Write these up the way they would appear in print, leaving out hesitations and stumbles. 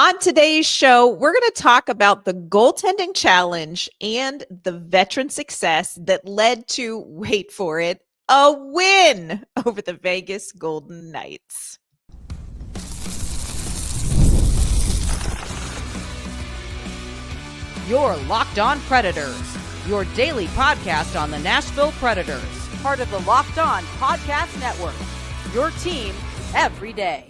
On today's show, we're going to talk about the goaltending challenge and the veteran success that led to, wait for it, a win over the Vegas Golden Knights. You're Locked On Predators, your daily podcast on the Nashville Predators, part of the Locked On Podcast Network, your team every day.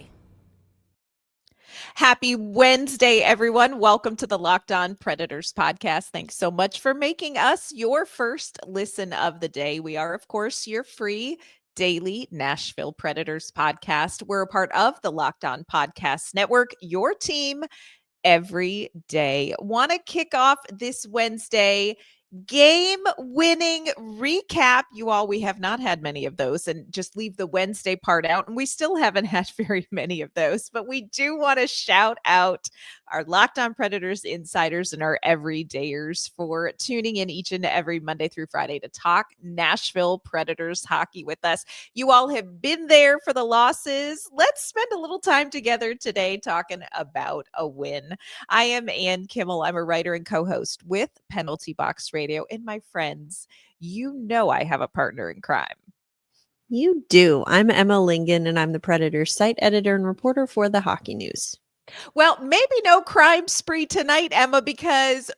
Happy Wednesday, everyone. Welcome to the Locked On Predators podcast. Thanks so much for making us your first listen of the day. We are, of course, your free daily Nashville Predators podcast. We're a part of the Locked On Podcast Network, your team every day. Want to kick off this Wednesday game-winning recap. You all, we have not had many of those, and just leave the Wednesday part out, and we still haven't had very many of those, but we do want to shout out our Locked On Predators insiders and our everydayers for tuning in each and every Monday through Friday to talk Nashville Predators hockey with us. You all have been there for the losses. Let's spend a little time together today talking about a win. I am Ann Kimmel. I'm a writer and co-host with Penalty Box Radio. And my friends, you know I have a partner in crime. You do. I'm Emma Lingen, and I'm the Predators site editor and reporter for the Hockey News. Well, maybe no crime spree tonight, Emma, because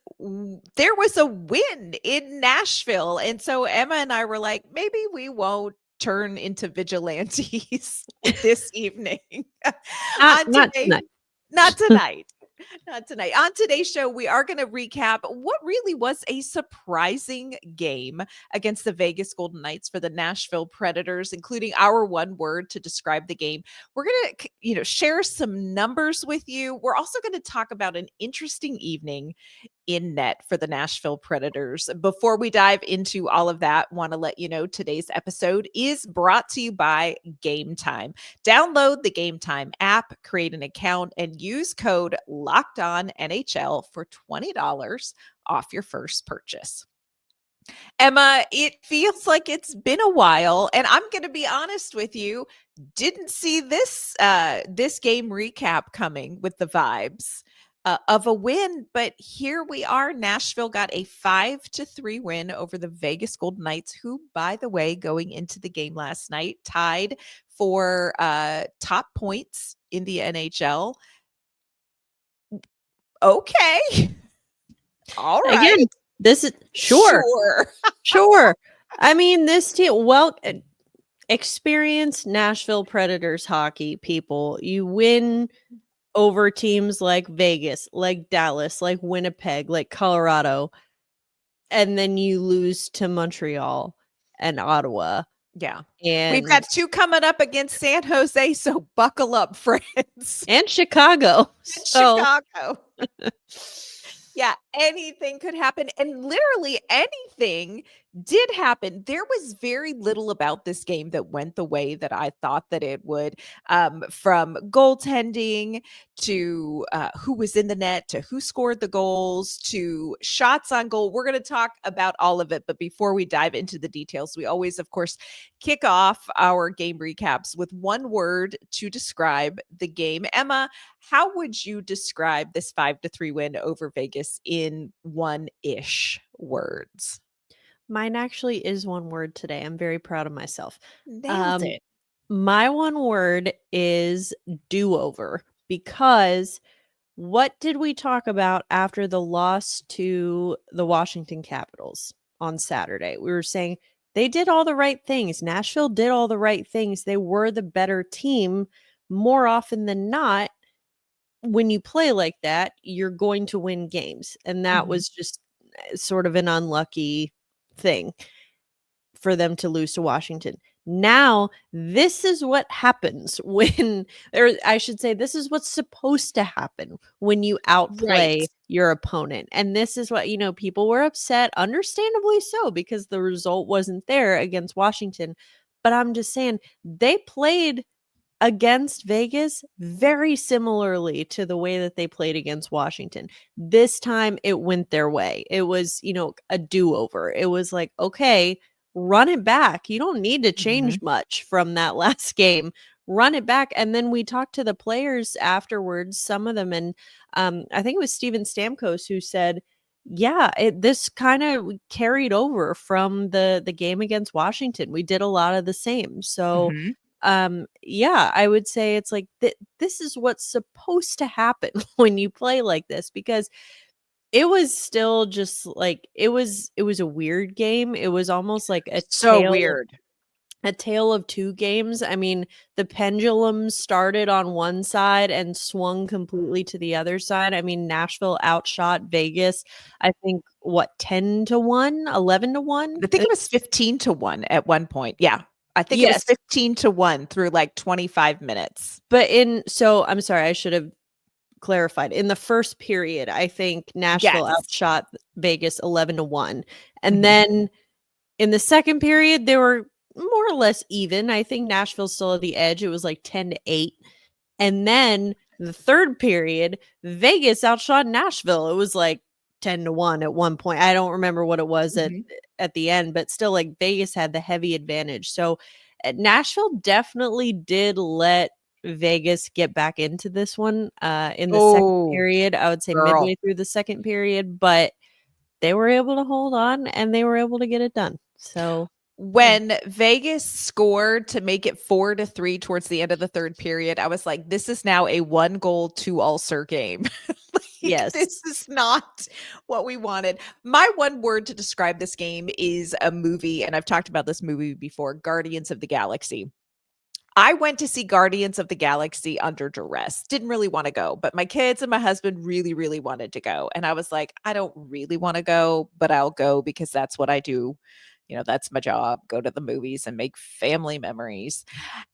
there was a win in Nashville. And so Emma and I were like, maybe we won't turn into vigilantes this evening. Not tonight. Not tonight. Not tonight. On today's show, we are going to recap what really was a surprising game against the Vegas Golden Knights for the Nashville Predators, including our one word to describe the game. We're going to, share some numbers with you. We're also going to talk about an interesting evening in net for the Nashville Predators. Before we dive into all of that, want to let you know today's episode is brought to you by Game Time. Download the Game Time app, create an account, and use code LOCKEDONNHL for $20 off your first purchase. Emma, it feels like it's been a while, and I'm going to be honest with you, didn't see this game recap coming with the vibes of a win, but here we are. Nashville got a 5-3 win over the Vegas Golden Knights, who, by the way, going into the game last night, tied for top points in the NHL. Okay. All right. Again, this is sure. I mean, this team, experienced Nashville Predators hockey, people. You win over teams like Vegas, like Dallas, like Winnipeg, like Colorado, and then you lose to Montreal and Ottawa. Yeah. And we've got two coming up against San Jose, so buckle up, friends. And Chicago. Chicago. Yeah, anything could happen. And literally anything did happen. There was very little about this game that went the way that I thought that it would, from goaltending to who was in the net to who scored the goals to shots on goal. We're going to talk about all of it. But before we dive into the details, we always, of course, kick off our game recaps with one word to describe the game. Emma, how would you describe this 5-3 win over Vegas in one-ish words? Mine actually is one word today. I'm very proud of myself. Nailed it. My one word is do-over, because what did we talk about after the loss to the Washington Capitals on Saturday? We were saying they did all the right things. Nashville did all the right things. They were the better team. More often than not, when you play like that, you're going to win games. And that was just sort of an unlucky thing for them to lose to Washington. Now, this is what happens when, or I should say, this is what's supposed to happen when you outplay your opponent. And this is what, people were upset, understandably so, because the result wasn't there against Washington. But I'm just saying, they played against Vegas very similarly to the way that they played against Washington. This time it went their way. It was, a do-over. It was like, okay, run it back. You don't need to change much from that last game. run it back. And then we talked to the players afterwards, some of them, and I think it was Steven Stamkos who said, yeah, this kind of carried over from the game against Washington. We did a lot of the same. So Mhm. yeah, I would say it's like this is what's supposed to happen when you play like this, because it was still just like it was a weird game. It was almost like So weird. a tale of two games. I mean, the pendulum started on one side and swung completely to the other side. I mean, Nashville outshot Vegas, I think, what, 10-1, 11-1? I think it was 15-1 at one point. Yeah. I think it was Yes. 15-1 through like 25 minutes. But so I'm sorry, I should have clarified. In the first period, I think Nashville Yes. outshot Vegas 11-1. And Mhm. then in the second period, they were more or less even. I think Nashville still had the edge. It was like 10-8. And then the third period, Vegas outshot Nashville. It was like 10-1 at one point. I don't remember what it was Mhm. at the end, but still, like, Vegas had the heavy advantage. So Nashville definitely did let Vegas get back into this one in the second Oh, period. I would say girl. midway through the second period, but they were able to hold on and they were able to get it done. So yeah. When Vegas scored to make it 4-3 towards the end of the third period, I was like, this is now a 1-goal, 2-ulcer game. Like, Yes. this is not what we wanted. My one word to describe this game is a movie, and I've talked about this movie before, Guardians of the Galaxy. I went to see Guardians of the Galaxy under duress. Didn't really want to go, but my kids and my husband really, really wanted to go. And I was like, I don't really want to go, but I'll go because that's what I do. You know, that's my job. Go to the movies and make family memories.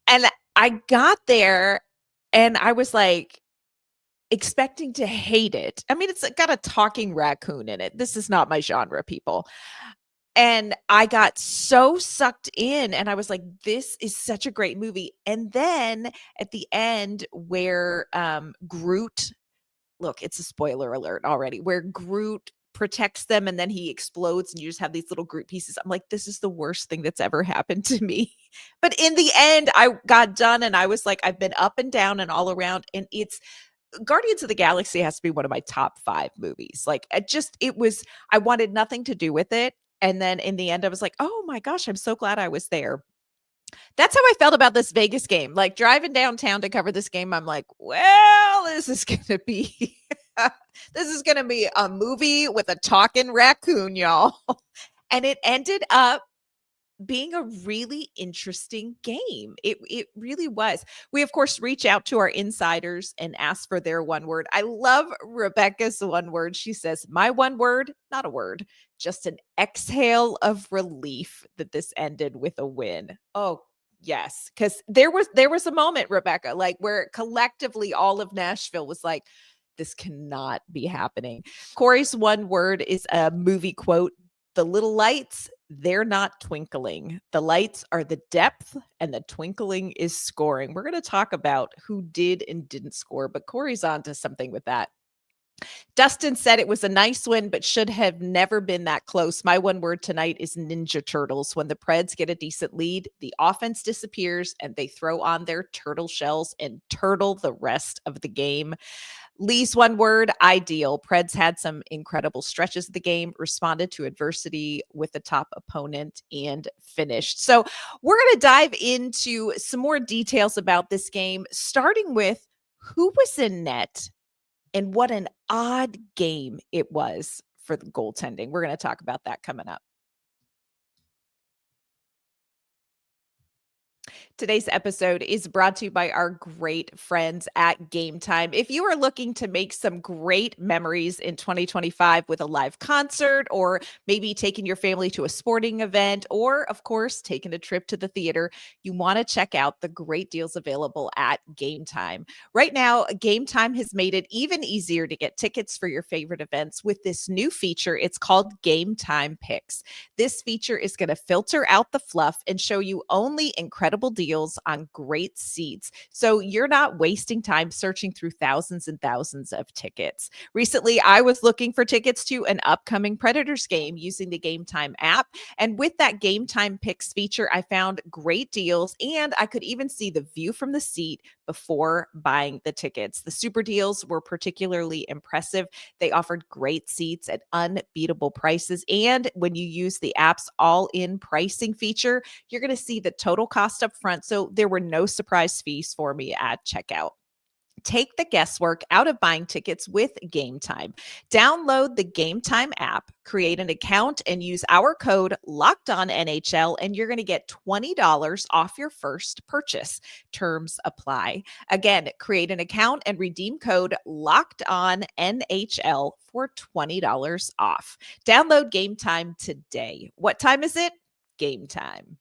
And I got there and I was like expecting to hate it. I mean, it's got a talking raccoon in it. This is not my genre, people. And I got so sucked in and I was like, this is such a great movie. And then at the end where Groot, look, it's a spoiler alert already, where Groot protects them and then he explodes and you just have these little Groot pieces. I'm like, this is the worst thing that's ever happened to me. But in the end, I got done and I was like, I've been up and down and all around. And it's Guardians of the Galaxy has to be one of my top 5 movies. Like, I wanted nothing to do with it. And then in the end, I was like, oh my gosh, I'm so glad I was there. That's how I felt about this Vegas game. Like, driving downtown to cover this game, I'm like, well, this is going to be this is going to be a movie with a talking raccoon, y'all. And it ended up being a really interesting game. It really was. We of course reach out to our insiders and ask for their one word. I love Rebecca's one word. She says, "My one word, not a word, just an exhale of relief that this ended with a win." Oh, yes, cuz there was a moment, Rebecca, like where collectively all of Nashville was like, this cannot be happening. Corey's one word is a movie quote. The little lights, they're not twinkling. The lights are the depth and the twinkling is scoring. We're going to talk about who did and didn't score, but Corey's on to something with that. Dustin said it was a nice win, but should have never been that close. My one word tonight is Ninja Turtles. When the Preds get a decent lead, the offense disappears and they throw on their turtle shells and turtle the rest of the game. Lee's one word, ideal. Preds had some incredible stretches of the game, responded to adversity with the top opponent, and finished. So we're going to dive into some more details about this game, starting with who was in net and what an odd game it was for the goaltending. We're going to talk about that coming up. Today's episode is brought to you by our great friends at Game Time. If you are looking to make some great memories in 2025 with a live concert, or maybe taking your family to a sporting event, or of course, taking a trip to the theater, you want to check out the great deals available at Game Time. Right now, Game Time has made it even easier to get tickets for your favorite events with this new feature. It's called Game Time Picks. This feature is going to filter out the fluff and show you only incredible deals deals on great seats, so you're not wasting time searching through thousands and thousands of tickets. Recently, I was looking for tickets to an upcoming Predators game using the Game Time app. And with that Game Time Picks feature, I found great deals and I could even see the view from the seat before buying the tickets. The super deals were particularly impressive. They offered great seats at unbeatable prices. And when you use the app's all in pricing feature, you're going to see the total cost up front. So there were no surprise fees for me at checkout. Take the guesswork out of buying tickets with Game Time. Download the Game Time app, create an account, and use our code LOCKEDONNHL, and you're going to get $20 off your first purchase. Terms apply. Again, create an account and redeem code LOCKEDONNHL for $20 off. Download Game Time today. What time is it? Game time.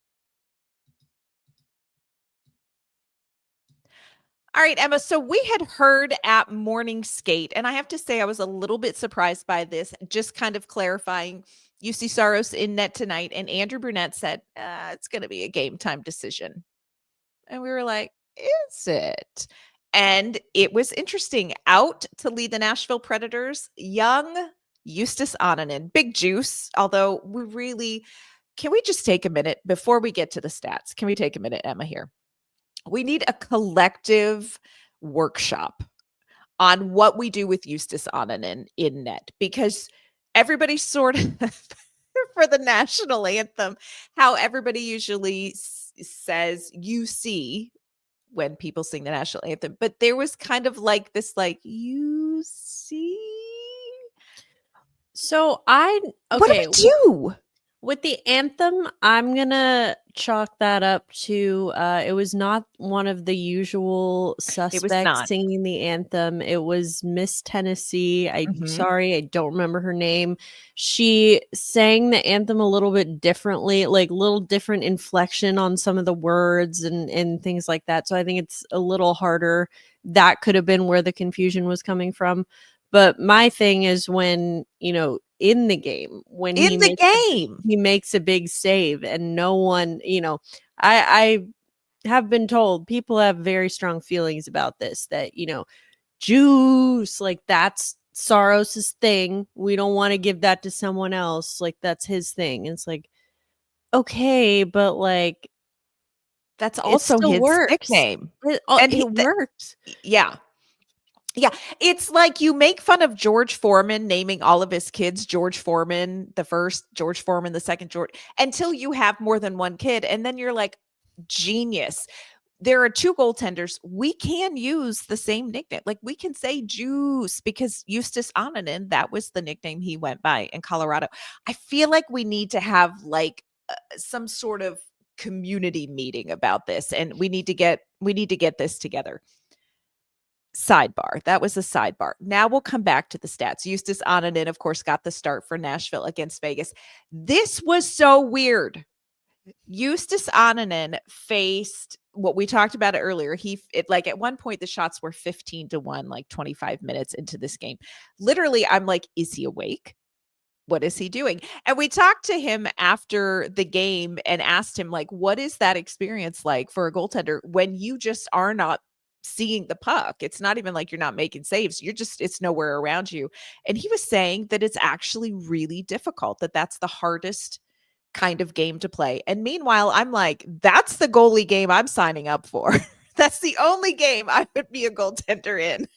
All right, Emma. So we had heard at morning skate, and I have to say I was a little bit surprised by this, just kind of clarifying. UC Saros in net tonight, and Andrew Brunette said, it's going to be a Game Time decision. And we were like, is it? And it was interesting. Out to lead the Nashville Predators, young Justus Annunen, big juice, although can we just take a minute before we get to the stats? Can we take a minute, Emma, here? We need a collective workshop on what we do with Justus Annunen in net, because everybody sort of for the national anthem, how everybody usually says you see when people sing the national anthem, but there was kind of like this, like, you see. So What do we do? with the anthem, I'm gonna chalk that up to it was not one of the usual suspects not. singing the anthem. It was Miss Tennessee. I'm sorry, I don't remember her name. She sang the anthem a little bit differently, like little different inflection on some of the words and things like that. So I think it's a little harder. That could have been where the confusion was coming from. But my thing is when, in the game, when he makes a big save and no one, I have been told people have very strong feelings about this, that, juice, like that's Saros's thing. We don't want to give that to someone else. Like that's his thing. And it's like, okay, but like, that's also his nickname. It works. Yeah. Yeah, it's like you make fun of George Foreman naming all of his kids George Foreman the first, George Foreman the second, George, until you have more than one kid. And then you're like, genius. There are two goaltenders. We can use the same nickname. Like we can say Juice because Justus Annunen, that was the nickname he went by in Colorado. I feel like we need to have like some sort of community meeting about this, and we need to get this together. Sidebar. That was a sidebar. Now we'll come back to the stats. Justus Annunen, of course, got the start for Nashville against Vegas. This was so weird. Justus Annunen faced what we talked about it earlier. Like at one point the shots were 15-1, like 25 minutes into this game. Literally, I'm like, is he awake? What is he doing? And we talked to him after the game and asked him, like, what is that experience like for a goaltender when you just are not seeing the puck? It's not even like you're not making saves. It's nowhere around you. And he was saying that it's actually really difficult, that's the hardest kind of game to play. And meanwhile, I'm like, that's the goalie game I'm signing up for. That's the only game I would be a goaltender in.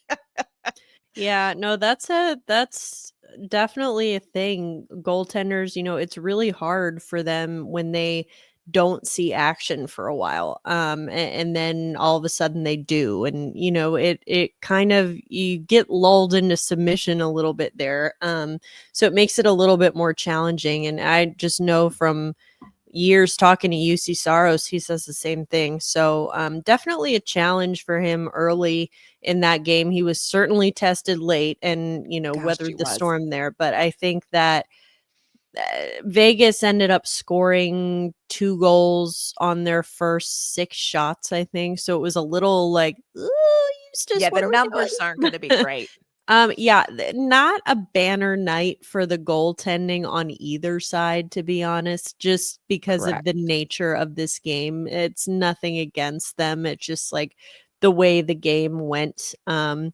Yeah, no, that's definitely a thing. Goaltenders, it's really hard for them when they don't see action for a while. And then all of a sudden they do. And, it kind of, you get lulled into submission a little bit there. So it makes it a little bit more challenging. And I just know from years talking to UC Saros, he says the same thing. So definitely a challenge for him early in that game. He was certainly tested late and, weathered the storm there. But I think that Vegas ended up scoring 2 goals on their first 6 shots, I think. So it was a little like, Justus, yeah, the numbers aren't going to be great. Yeah, not a banner night for the goaltending on either side, to be honest, just because of Correct. the nature of this game. It's nothing against them. It's just like the way the game went. I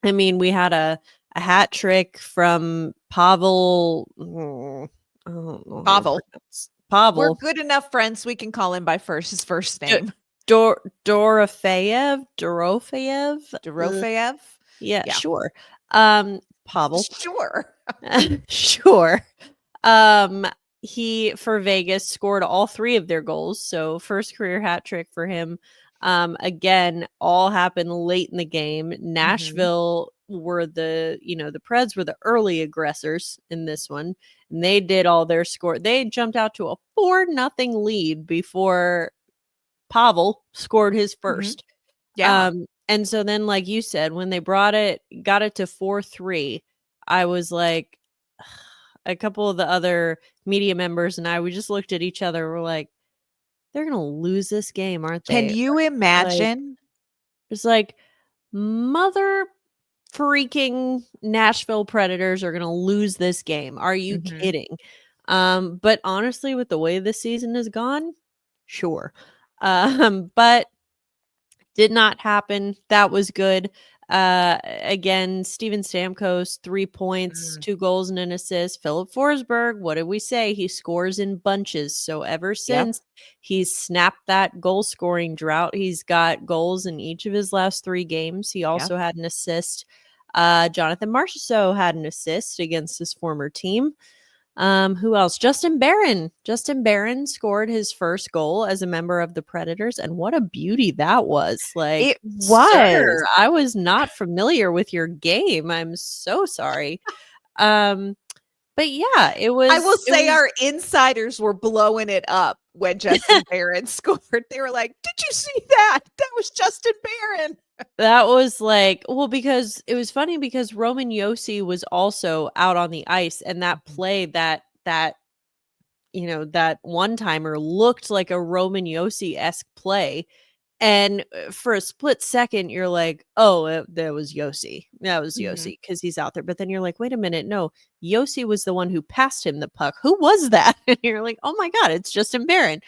mean, we had a hat trick from Pavel. I don't know how to Pavel. pronounce We're Pavel. good enough friends. We can call him by his first D- name. Dorofeyev. Dorofeyev. Yeah, Yeah. sure. Pavel. Sure. Sure. Um, he for Vegas scored all 3 of their goals, so first career hat trick for him. Again, all happened late in the game. Mhm. Nashville were the Preds were the early aggressors in this one, and they did all their score. They jumped out to a 4-0 lead before Pavel scored his Mhm. first. Yeah. And so then, like you said, when they got it to 4-3, I was like, a couple of the other media members and I, we just looked at each other. We're like, they're gonna lose this game, aren't Can they? you Like, imagine? it's like mother freaking Nashville Predators are gonna lose this game. Are you Mhm. kidding? But honestly, with the way this season has gone, sure. But did not happen. That was good. Again, Steven Stamkos, 3 points, Mm. 2 goals and an assist. Philip Forsberg, what did we say? He scores in bunches. So ever Yep. since he's snapped that goal scoring drought, he's got goals in each of his last 3 games. He Yep. also had an assist. Jonathan Marchessault had an assist against his former team. Who else? Justin Barron. Justin Barron scored his first goal as a member of the Predators, and what a beauty that was. Like, It sir, was. I was not familiar with your game. I'm so sorry. Um, but yeah, I will it say was our insiders were blowing it up when Justin Barron scored. They were like, "Did you see that? That was Justin Barron." that was like, well, because it was funny because Roman Yossi was also out on the ice, and that Mhm. play that one-timer looked like a Roman Yossi-esque play. And for a split second, you're like, oh, that was Yossi. That was Mhm. Yossi because he's out there. But then you're like, wait a minute. No, Yossi was the one who passed him the puck. Who was that? And you're like, oh my God, it's Justin Barron.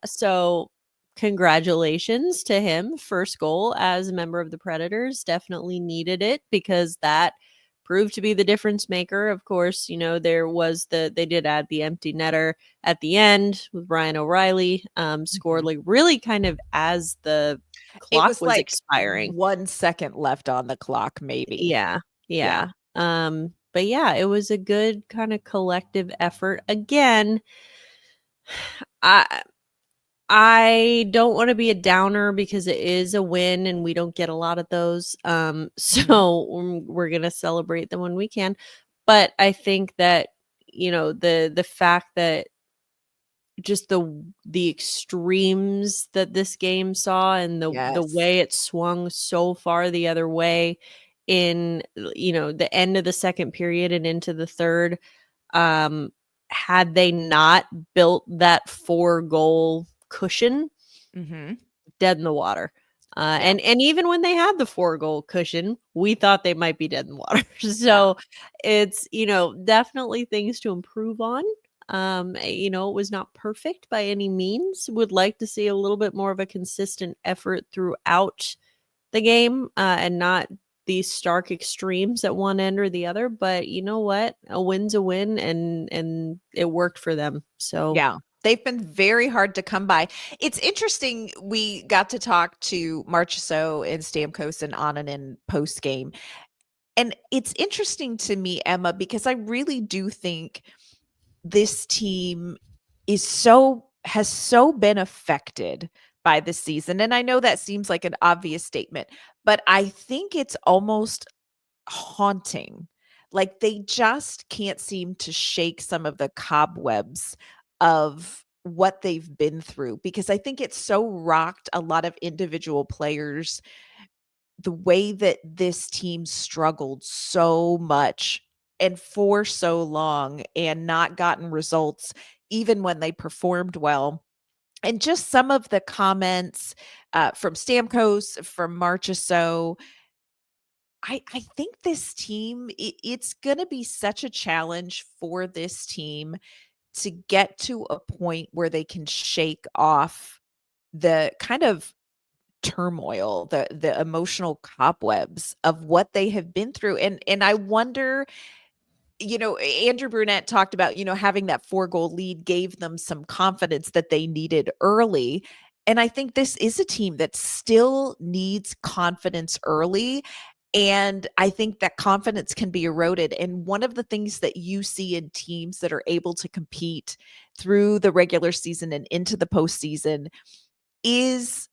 So congratulations to him. First goal as a member of the Predators. Definitely needed it because that proved to be the difference maker. Of course, they did add the empty netter at the end with Ryan O'Reilly, scored Mhm. like really kind of as the It clock was was like expiring. 1 second left on the clock, maybe. Yeah. Yeah. Yeah. But yeah, it was a good kind of collective effort. Again, I I don't want to be a downer because it is a win and we don't get a lot of those. Mhm. So we're gonna celebrate them when we can. But I think that the fact that just the extremes that this game saw and the Yes. way it swung so far the other way in the end of the second period and into the third, um had they not built that 4-goal cushion, Mhm. dead in the water. Yeah. And even when they had the 4-goal cushion, we thought they might be dead in the water. Yeah. So it's, definitely things to improve on. It was not perfect by any means. Would like to see a little bit more of a consistent effort throughout the game, and not these stark extremes at one end or the other. But you know what? A win's a win, and it worked for them. So Yeah. They've been very hard to come by. It's interesting, we got to talk to Marchessault and Stamkos and Annunen post-game, and it's interesting to me, Emma, because I really do think this team has so been affected by the season, and I know that seems like an obvious statement, but I think it's almost haunting. Like, they just can't seem to shake some of the cobwebs of what they've been through, because I think it's so rocked a lot of individual players, the way that this team struggled so much and for so long and not gotten results even when they performed well. And just some of the comments from Stamkos, from Marchessault, I think this team, it's going to be such a challenge for this team to get to a point where they can shake off the kind of turmoil, the emotional cobwebs of what they have been through. And I wonder, Andrew Brunette talked about, having that 4-goal lead gave them some confidence that they needed early. And I think this is a team that still needs confidence early. And I think that confidence can be eroded. And one of the things that you see in teams that are able to compete through the regular season and into the postseason is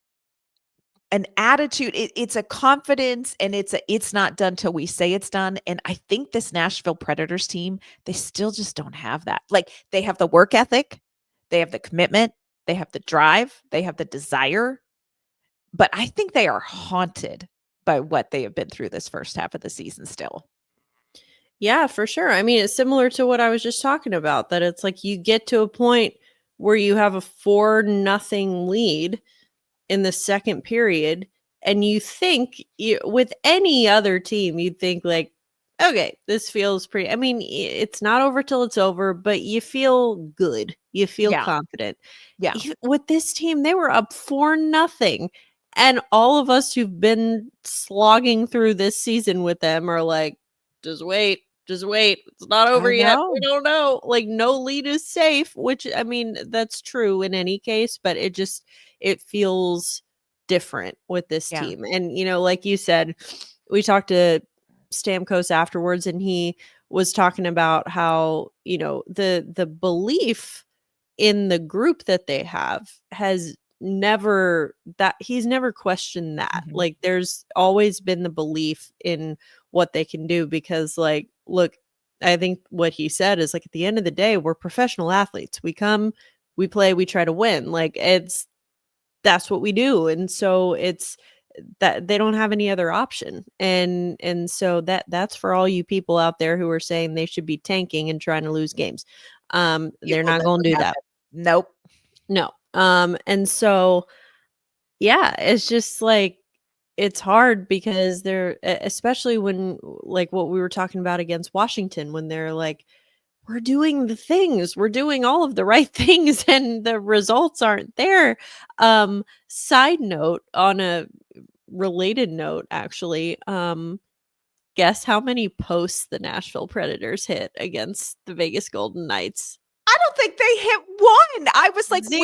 an attitude. It's a confidence, and it's not done till we say it's done. And I think this Nashville Predators team, they still just don't have that. Like, they have the work ethic, they have the commitment, they have the drive, they have the desire, but I think they are haunted by what they have been through this first half of the season still. Yeah, for sure. I mean, it's similar to what I was just talking about, that it's like you get to a point where you have a 4-0 lead in the second period, and you think with any other team, you'd think like, okay, this feels pretty. I mean, it's not over till it's over, but you feel good. You feel Yeah. confident. Yeah. With this team, they were up 4-0. And all of us who've been slogging through this season with them are like, just wait. Just wait. It's not over I yet. We know. don't know. Like, no lead is safe, which, I mean, that's true in any case, but it feels different with this Yeah. team. And, like you said, we talked to Stamkos afterwards, and he was talking about how, the belief in the group that they have has never, that he's never questioned that. Mhm. Like, there's always been the belief in what they can do, because, like, look, I think what he said is, like, at the end of the day, we're professional athletes. We come, we play, we try to win. Like, that's what we do. And so it's that they don't have any other option. And so that's for all you people out there who are saying they should be tanking and trying to lose games. It They're will not never going to do that. happen. Nope. No. And so, yeah, it's just like, it's hard because especially when, like what we were talking about against Washington, when they're like, we're doing the things, we're doing all of the right things, and the results aren't there. Side note, on a related note, actually, guess how many posts the Nashville Predators hit against the Vegas Golden Knights? I don't think they hit one. I was like, 0.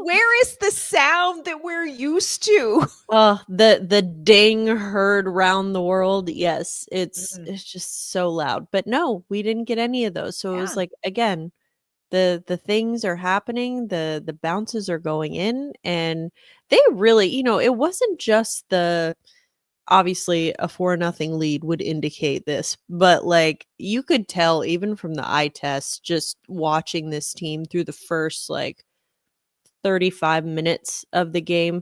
where is the sound that we're used to? Oh, the ding heard round the world. Yes, it's Mm, it's just so loud. But no, we didn't get any of those. So it was yeah. like, again, the things are happening, the bounces are going in, and they really, it wasn't just the, obviously a 4-0 lead would indicate this, but like you could tell even from the eye test, just watching this team through the first like 35 minutes of the game.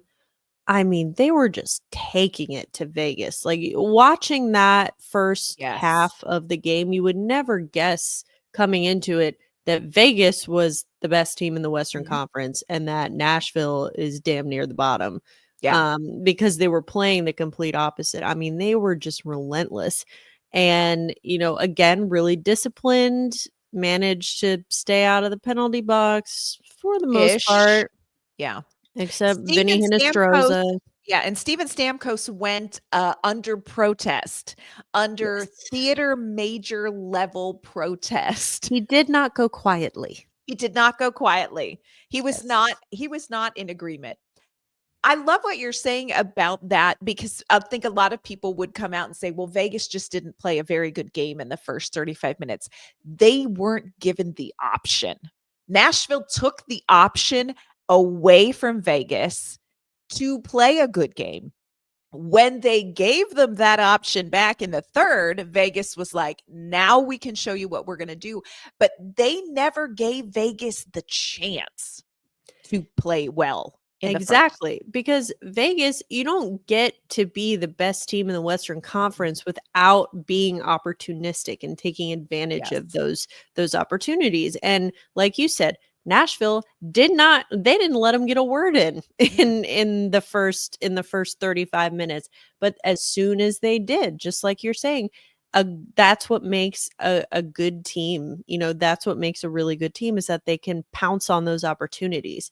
I mean, they were just taking it to Vegas. Like, watching that first Yes. half of the game, you would never guess coming into it that Vegas was the best team in the Western Mhm. Conference and that Nashville is damn near the bottom. Yeah. Because they were playing the complete opposite. I mean, they were just relentless. And, again, really disciplined, managed to stay out of the penalty box for the most Ish. part, Yeah. except Vinny Steven Stamkos, Hinostroza. yeah, and Steven Stamkos went, under protest, under Yes. theater major level protest. He did not go quietly. He did not go quietly. Yes. He was not in agreement. I love what you're saying about that, because I think a lot of people would come out and say, well, Vegas just didn't play a very good game in the first 35 minutes. They weren't given the option. Nashville took the option away from Vegas to play a good game. When they gave them that option back in the third, Vegas was like, now we can show you what we're going to do. But they never gave Vegas the chance to play well in the first. Exactly. Because Vegas, you don't get to be the best team in the Western Conference without being opportunistic and taking advantage of Yes. those opportunities. And like you said, Nashville they didn't let them get a word in the first 35 minutes. But as soon as they did, just like you're saying, that's what makes a good team. That's what makes a really good team, is that they can pounce on those opportunities.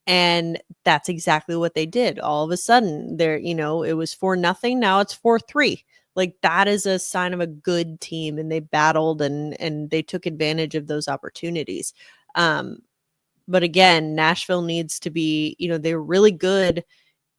And that's exactly what they did. All of a sudden, it was 4-0. Now it's 4-3. Like, that is a sign of a good team, and they battled and they took advantage of those opportunities. But again, Nashville needs to be, they were really good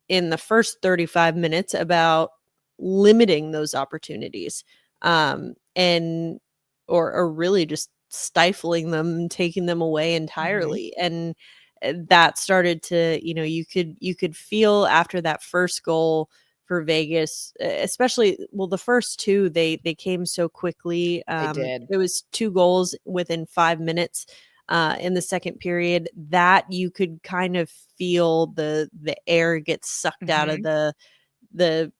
in the first 35 minutes about limiting those opportunities, and or really just stifling them and taking them away entirely. And that started to, you could feel after that first goal for Vegas, especially, well, the first two, they came so quickly. They did. It was 2 goals within 5 minutes in the second period, that you could kind of feel the air get sucked out of the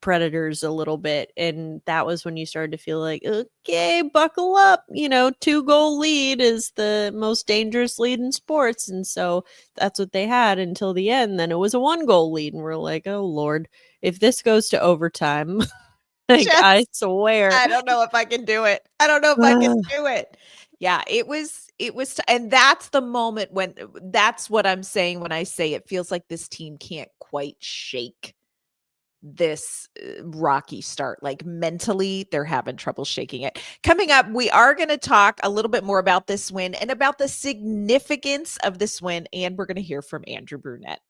Predators a little bit. And that was when you started to feel like, okay, buckle up. 2-goal lead is the most dangerous lead in sports. And so that's what they had until the end. Then it was a 1-goal lead. And we're like, oh, Lord, if this goes to overtime, like, Just, I swear. I don't know if I can do it. I don't know if I can do it. Yeah, it was, and that's the moment when, that's what I'm saying when I say it feels like this team can't quite shake this rocky start. Like, mentally, they're having trouble shaking it. Coming up, we are going to talk a little bit more about this win and about the significance of this win. And we're going to hear from Andrew Brunette.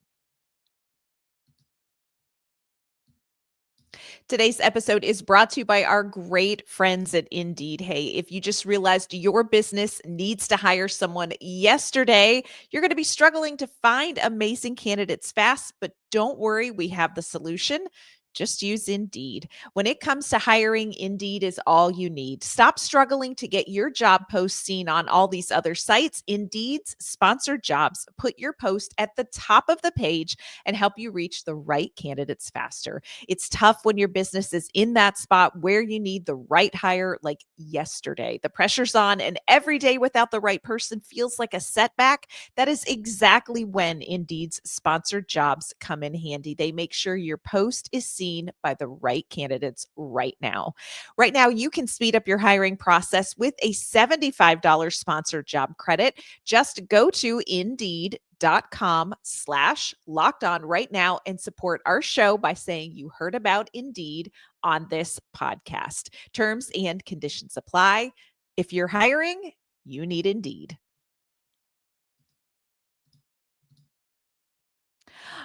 Today's episode is brought to you by our great friends at Indeed. Hey, if you just realized your business needs to hire someone yesterday, you're going to be struggling to find amazing candidates fast, but don't worry, we have the solution. Just use Indeed. When it comes to hiring, Indeed is all you need. Stop struggling to get your job post seen on all these other sites. Indeed's sponsored jobs put your post at the top of the page and help you reach the right candidates faster. It's tough when your business is in that spot where you need the right hire, like yesterday. The pressure's on, and every day without the right person feels like a setback. That is exactly when Indeed's sponsored jobs come in handy. They make sure your post is seen by the right candidates right now. Right now, you can speed up your hiring process with a $75 sponsored job credit. Just go to Indeed.com/locked on right now and support our show by saying you heard about Indeed on this podcast. Terms and conditions apply. If you're hiring, you need Indeed.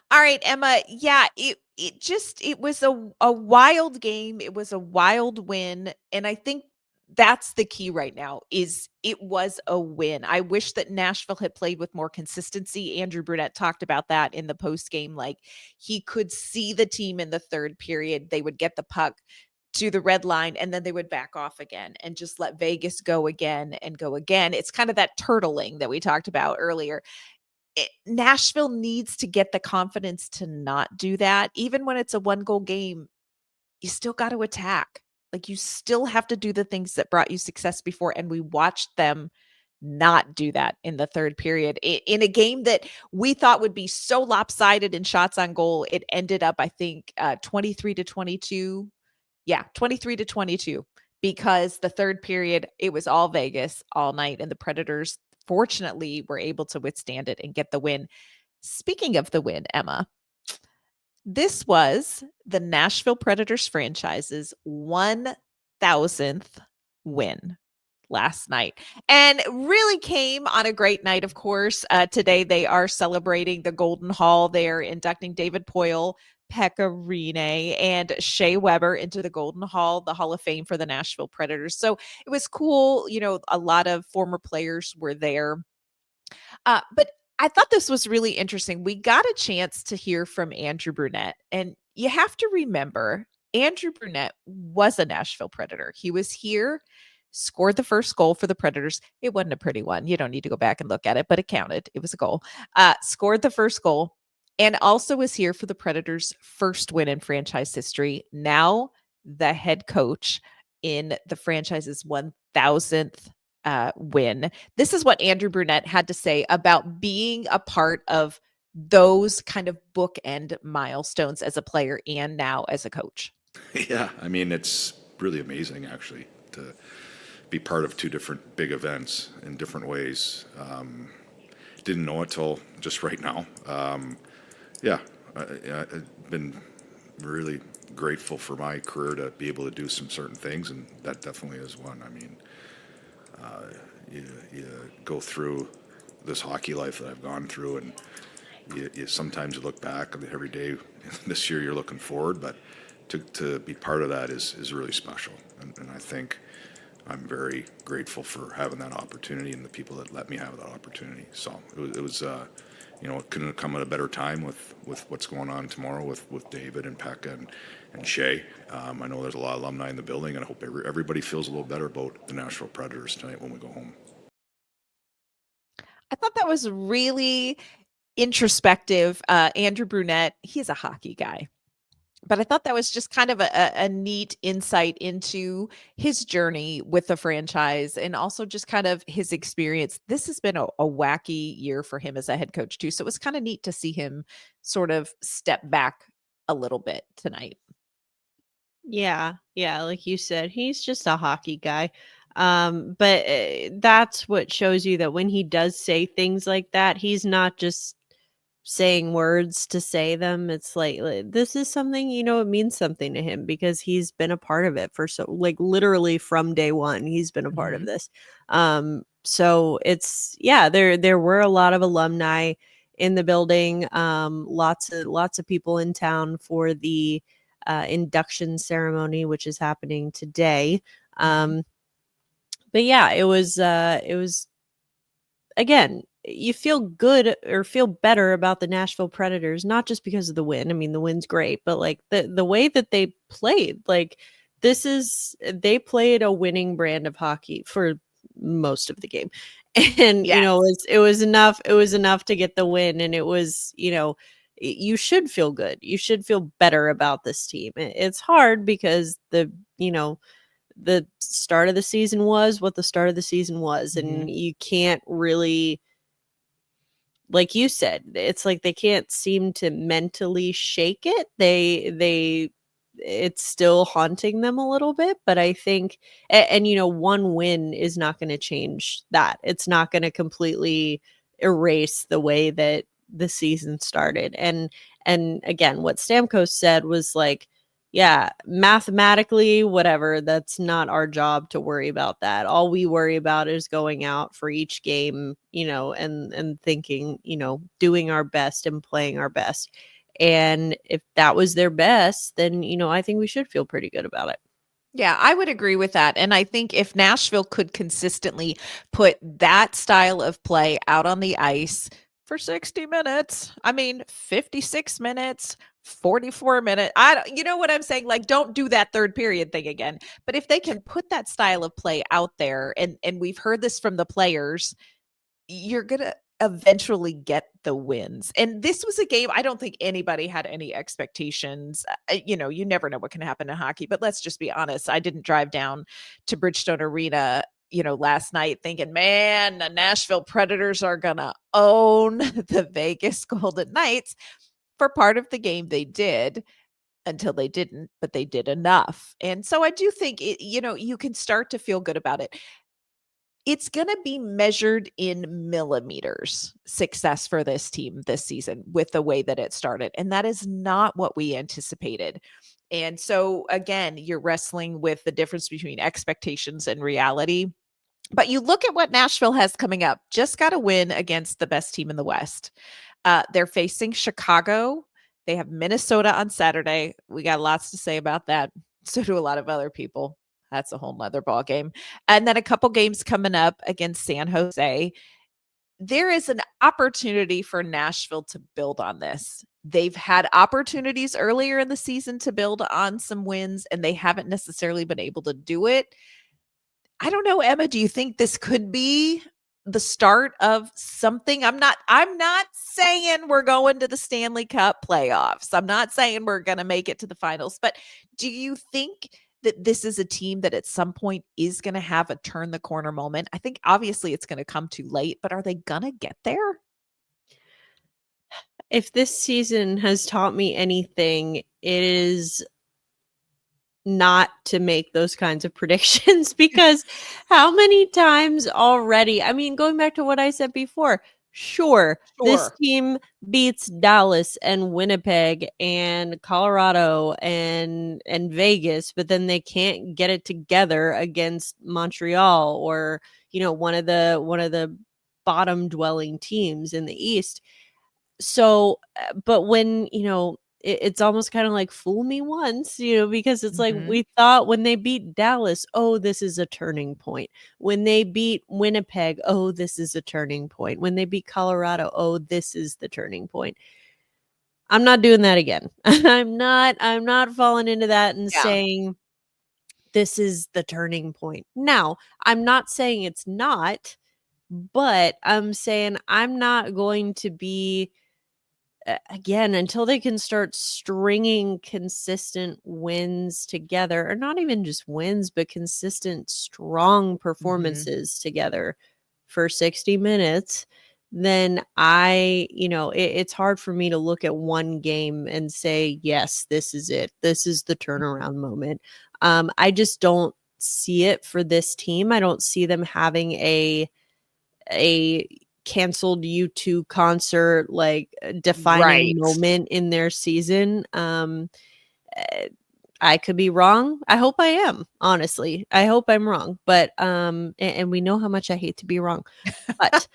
All right, Emma. Yeah, it was a wild game. It was a wild win, and I think that's the key right now. Is it was a win. I wish that Nashville had played with more consistency. Andrew Brunette talked about that in the post game. Like, he could see the team in the third period. They would get the puck to the red line, and then they would back off again and just let Vegas go again and go again. It's kind of that turtling that we talked about earlier. Nashville needs to get the confidence to not do that. Even when it's a 1-goal game, you still got to attack. Like, you still have to do the things that brought you success before. And we watched them not do that in the third period. In a game that we thought would be so lopsided in shots on goal, it ended up, I think, 23-22. Yeah, 23-22. Because the third period, it was all Vegas all night. And the Predators, fortunately, were able to withstand it and get the win. Speaking of the win, Emma, this was the Nashville Predators franchise's 1,000th win last night, and really came on a great night. Of course, today they are celebrating the Golden Hall. They're inducting David Poile, Pekka Rinne, and Shea Weber into the Golden Hall, the Hall of Fame for the Nashville Predators. So it was cool. A lot of former players were there. But I thought this was really interesting. We got a chance to hear from Andrew Brunette, and you have to remember, Andrew Brunette was a Nashville Predator. He was here, scored the first goal for the Predators. It wasn't a pretty one. You don't need to go back and look at it, but it counted. It was a goal. Scored the first goal, and also was here for the Predators' first win in franchise history. Now the head coach in the franchise's 1,000th win. This is what Andrew Brunette had to say about being a part of those kind of bookend milestones as a player and now as a coach. Yeah, I mean, it's really amazing actually to be part of two different big events in different ways. Didn't know it till just right now. Yeah, I've been really grateful for my career to be able to do some certain things, and that definitely is one. I mean, you go through this hockey life that I've gone through, and you sometimes you look back and every day. This year you're looking forward, but to be part of that is really special, and I think I'm very grateful for having that opportunity and the people that let me have that opportunity. So it was it couldn't have come at a better time with what's going on tomorrow with David and Pekka and Shea. I know there's a lot of alumni in the building, and I hope everybody feels a little better about the Nashville Predators tonight when we go home. I thought that was really introspective. Andrew Brunette, he's a hockey guy. But I thought that was just kind of a neat insight into his journey with the franchise and also just kind of his experience. This has been a wacky year for him as a head coach, too. So it was kind of neat to see him sort of step back a little bit tonight. Yeah, like you said, he's just a hockey guy. But that's what shows you that when he does say things like that, he's not just saying words to say them. It's like this is something, it means something to him because he's been a part of it for literally from day one. He's been a part of this. So it's there were a lot of alumni in the building, lots of people in town for the induction ceremony, which is happening today. But yeah, it was again, you feel good or feel better about the Nashville Predators, not just because of the win. I mean, the win's great, but like the way that they played, like they played a winning brand of hockey for most of the game. And, Yes. it was enough to get the win. And it was, you should feel good. You should feel better about this team. It's hard because the start of the season was what the start of the season was. And you can't really, like you said, it's like they can't seem to mentally shake it. It's still haunting them a little bit, but I think, and one win is not going to change that. It's not going to completely erase the way that the season started. And again, what Stamkos said was like, yeah, mathematically, whatever, that's not our job to worry about that. All we worry about is going out for each game, and thinking, doing our best and playing our best. And if that was their best, then, I think we should feel pretty good about it. Yeah, I would agree with that. And I think if Nashville could consistently put that style of play out on the ice for 60 minutes, 56 minutes, 44 minutes. You know what I'm saying? Like, don't do that third period thing again. But if they can put that style of play out there, and we've heard this from the players, you're going to eventually get the wins. And this was a game I don't think anybody had any expectations. You never know what can happen in hockey, but let's just be honest. I didn't drive down to Bridgestone Arena, last night thinking, man, the Nashville Predators are going to own the Vegas Golden Knights. For part of the game, they did until they didn't, but they did enough. And so I do think, you can start to feel good about it. It's going to be measured in millimeters, success for this team this season with the way that it started. And that is not what we anticipated. And so, again, you're wrestling with the difference between expectations and reality. But you look at what Nashville has coming up, just got a win against the best team in the West. They're facing Chicago. They have Minnesota on Saturday. We got lots to say about that. So do a lot of other people. That's a whole nother ball game. And then a couple games coming up against San Jose. There is an opportunity for Nashville to build on this. They've had opportunities earlier in the season to build on some wins, and they haven't necessarily been able to do it. I don't know, Emma, do you think this could be the start of something? I'm not saying we're going to the Stanley Cup playoffs. I'm not saying we're going to make it to the finals, but do you think that this is a team that at some point is going to have a turn the corner moment. I think obviously it's going to come too late, but are they going to get there? If this season has taught me anything, it is not to make those kinds of predictions, because how many times already, I mean, going back to what I said before, sure, this Sure. team beats Dallas and Winnipeg and Colorado and Vegas, but then they can't get it together against Montreal or, one of the bottom dwelling teams in the East. So, but when, it's almost kind of like fool me once, because it's like Mhm. we thought when they beat Dallas, oh, this is a turning point. When they beat Winnipeg, oh, this is a turning point. When they beat Colorado, oh, this is the turning point. I'm not doing that again. I'm not falling into that and Yeah. saying this is the turning point. Now, I'm not saying it's not, but I'm saying I'm not going to be again, until they can start stringing consistent wins together, or not even just wins, but consistent, strong Mhm. performances together for 60 minutes, then it's hard for me to look at one game and say, yes, this is it. This is the Mhm. turnaround moment. I just don't see it for this team. I don't see them having a canceled U2 concert, like defining Right. moment in their season. Eh, I could be wrong. I hope I am, honestly. I hope I'm wrong. But and we know how much I hate to be wrong. But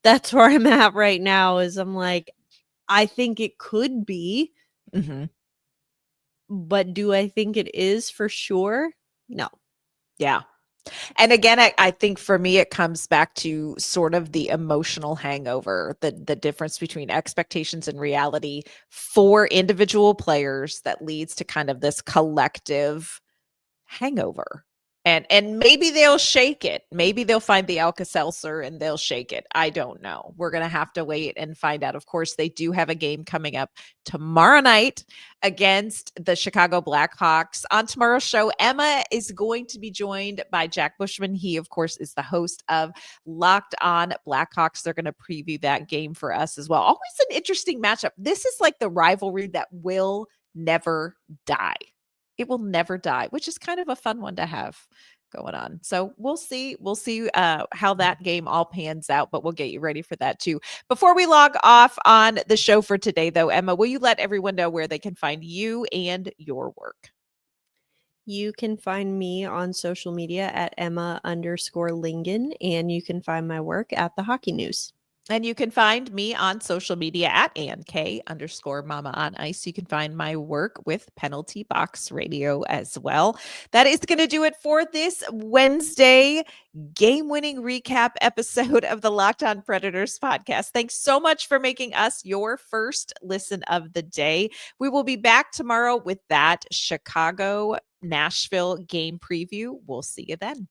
that's where I'm at right now, is I'm like, I think it could be, Mhm. but do I think it is for sure? No. Yeah. And again, I think for me, it comes back to sort of the emotional hangover, the difference between expectations and reality for individual players that leads to kind of this collective hangover. And maybe they'll shake it. Maybe they'll find the Alka-Seltzer and they'll shake it. I don't know. We're going to have to wait and find out. Of course, they do have a game coming up tomorrow night against the Chicago Blackhawks. On tomorrow's show, Emma is going to be joined by Jack Bushman. He, of course, is the host of Locked On Blackhawks. They're going to preview that game for us as well. Always an interesting matchup. This is like the rivalry that will never die. It will never die, which is kind of a fun one to have going on. So we'll see. We'll see how that game all pans out, but we'll get you ready for that too. Before we log off on the show for today, though, Emma, will you let everyone know where they can find you and your work? You can find me on social media at Emma_Lingen, and you can find my work at the Hockey News. And you can find me on social media at AnnK_Mama on Ice. You can find my work with Penalty Box Radio as well. That is going to do it for this Wednesday game-winning recap episode of the Locked On Predators podcast. Thanks so much for making us your first listen of the day. We will be back tomorrow with that Chicago Nashville game preview. We'll see you then.